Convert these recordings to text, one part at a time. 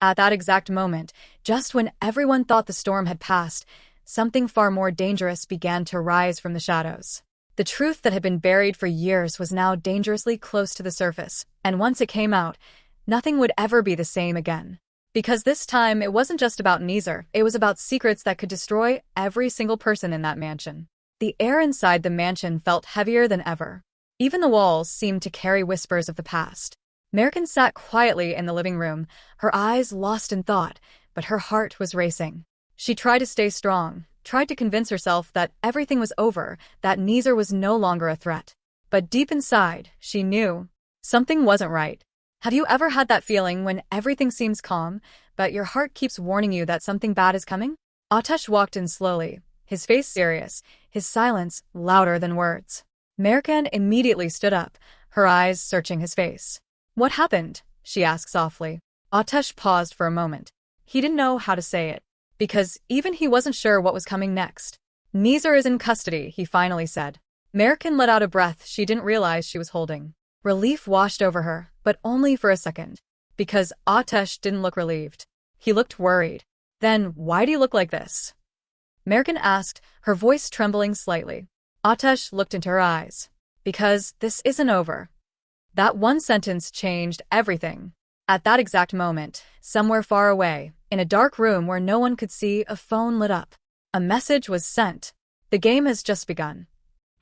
At that exact moment, just when everyone thought the storm had passed, something far more dangerous began to rise from the shadows. The truth that had been buried for years was now dangerously close to the surface, and once it came out, nothing would ever be the same again. Because this time, it wasn't just about Nizar, it was about secrets that could destroy every single person in that mansion. The air inside the mansion felt heavier than ever. Even the walls seemed to carry whispers of the past. Mercan sat quietly in the living room, her eyes lost in thought, but her heart was racing. She tried to stay strong, tried to convince herself that everything was over, that Nizar was no longer a threat. But deep inside, she knew something wasn't right. Have you ever had that feeling when everything seems calm, but your heart keeps warning you that something bad is coming? Ateş walked in slowly, his face serious, his silence louder than words. Mercan immediately stood up, her eyes searching his face. "What happened?" she asked softly. Ateş paused for a moment. He didn't know how to say it, because even he wasn't sure what was coming next. "Nizar is in custody," he finally said. Mercan let out a breath she didn't realize she was holding. Relief washed over her, but only for a second. Because Ateş didn't look relieved. He looked worried. "Then why do you look like this?" Mercan asked, her voice trembling slightly. Ateş looked into her eyes. "Because this isn't over." That one sentence changed everything. At that exact moment, somewhere far away, in a dark room where no one could see, a phone lit up. A message was sent. "The game has just begun."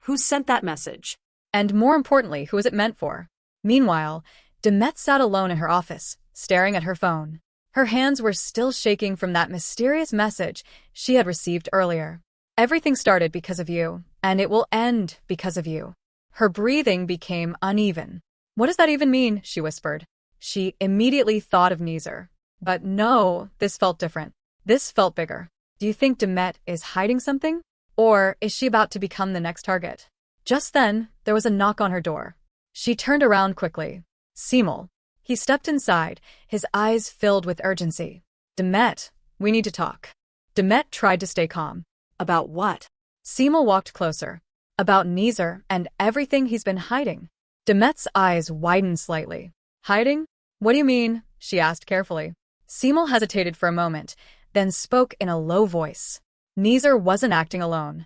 Who sent that message? And more importantly, who was it meant for? Meanwhile, Demet sat alone in her office, staring at her phone. Her hands were still shaking from that mysterious message she had received earlier. "Everything started because of you, and it will end because of you." Her breathing became uneven. "What does that even mean?" she whispered. She immediately thought of Nizar. But no, this felt different. This felt bigger. "Do you think Demet is hiding something? Or is she about to become the next target?" Just then, there was a knock on her door. She turned around quickly. Simul. He stepped inside, his eyes filled with urgency. "Demet, we need to talk." Demet tried to stay calm. About what? Simul walked closer. "About Nizar and everything he's been hiding." Demet's eyes widened slightly. "Hiding? What do you mean?" she asked carefully. Simul hesitated for a moment, then spoke in a low voice. Nizar wasn't acting alone.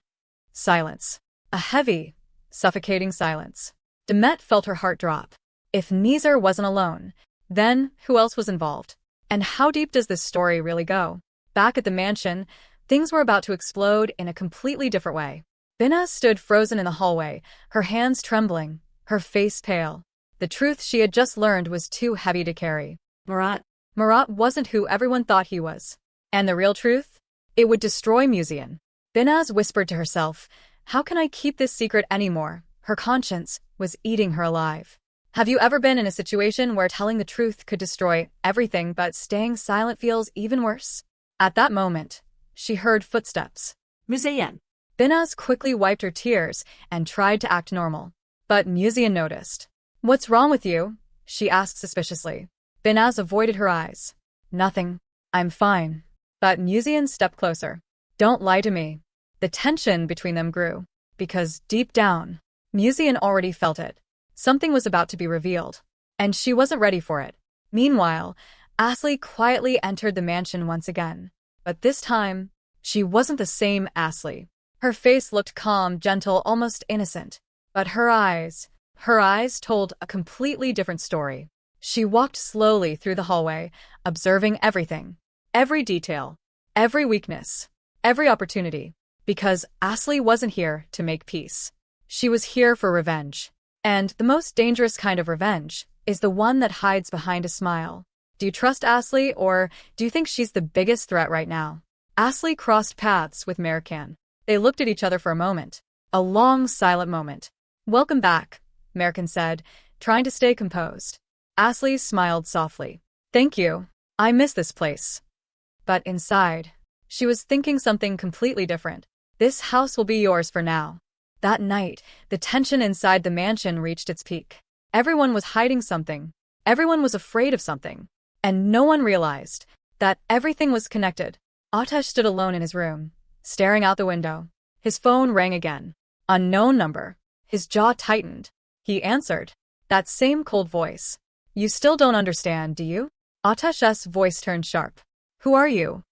Silence. A heavy, suffocating silence. Demet felt her heart drop. If Nizar wasn't alone, then who else was involved? And how deep does this story really go? Back at the mansion, things were about to explode in a completely different way. Binaz stood frozen in the hallway, her hands trembling, her face pale. The truth she had just learned was too heavy to carry. Murat wasn't who everyone thought he was. And the real truth? It would destroy Muzian. Binaz whispered to herself, "How can I keep this secret anymore?" Her conscience was eating her alive. Have you ever been in a situation where telling the truth could destroy everything but staying silent feels even worse? At that moment, she heard footsteps. Muzian. Binaz quickly wiped her tears and tried to act normal. But Muzian noticed. "What's wrong with you?" she asked suspiciously. Binaz avoided her eyes. "Nothing. I'm fine." But Muzian stepped closer. "Don't lie to me." The tension between them grew. Because deep down, Muzian already felt it. Something was about to be revealed. And she wasn't ready for it. Meanwhile, Asli quietly entered the mansion once again. But this time, she wasn't the same Asli. Her face looked calm, gentle, almost innocent. But her eyes told a completely different story. She walked slowly through the hallway, observing everything. Every detail. Every weakness. Every opportunity. Because Asli wasn't here to make peace. She was here for revenge. And the most dangerous kind of revenge is the one that hides behind a smile. Do you trust Asli, or do you think she's the biggest threat right now? Asli crossed paths with Mercan. They looked at each other for a moment. A long, silent moment. "Welcome back," Mercan said, trying to stay composed. Asli smiled softly. "Thank you. I miss this place." But inside, she was thinking something completely different. This house will be yours for now. That night, the tension inside the mansion reached its peak. Everyone was hiding something. Everyone was afraid of something. And no one realized that everything was connected. Ateş stood alone in his room, staring out the window. His phone rang again. Unknown number. His jaw tightened. He answered. That same cold voice. "You still don't understand, do you?" Atesh's voice turned sharp. Who are you?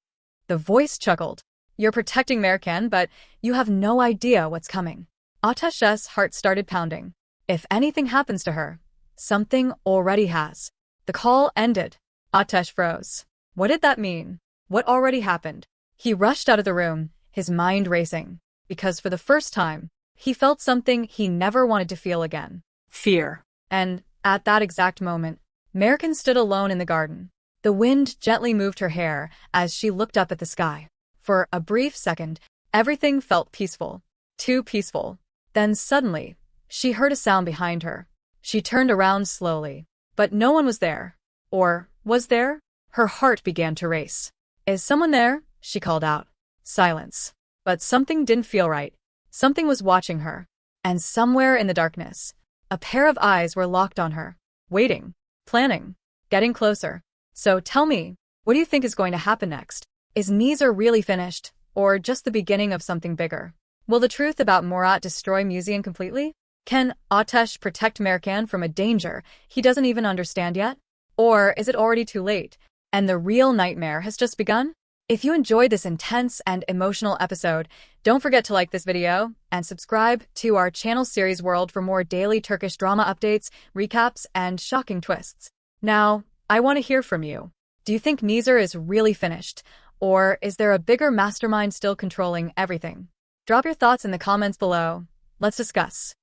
The voice chuckled. You're protecting Mercan, but you have no idea what's coming. Atesh's heart started pounding. If anything happens to her, something already has. The call ended. Ateş froze. What did that mean? What already happened? He rushed out of the room, his mind racing, because for the first time, he felt something he never wanted to feel again. Fear. And at that exact moment, Mercan stood alone in the garden. The wind gently moved her hair as she looked up at the sky. For a brief second, everything felt peaceful. Too peaceful. Then suddenly, she heard a sound behind her. She turned around slowly. But no one was there. Or was there? Her heart began to race. Is someone there? She called out. Silence. But something didn't feel right. Something was watching her. And somewhere in the darkness, a pair of eyes were locked on her. Waiting. Planning. Getting closer. So tell me, what do you think is going to happen next? Is Nizar really finished? Or just the beginning of something bigger? Will the truth about Murat destroy Muzian completely? Can Ateş protect Mercan from a danger he doesn't even understand yet? Or is it already too late, and the real nightmare has just begun? If you enjoyed this intense and emotional episode, don't forget to like this video and subscribe to our channel Series World for more daily Turkish drama updates, recaps, and shocking twists. Now, I want to hear from you. Do you think Nizar is really finished, or is there a bigger mastermind still controlling everything? Drop your thoughts in the comments below. Let's discuss.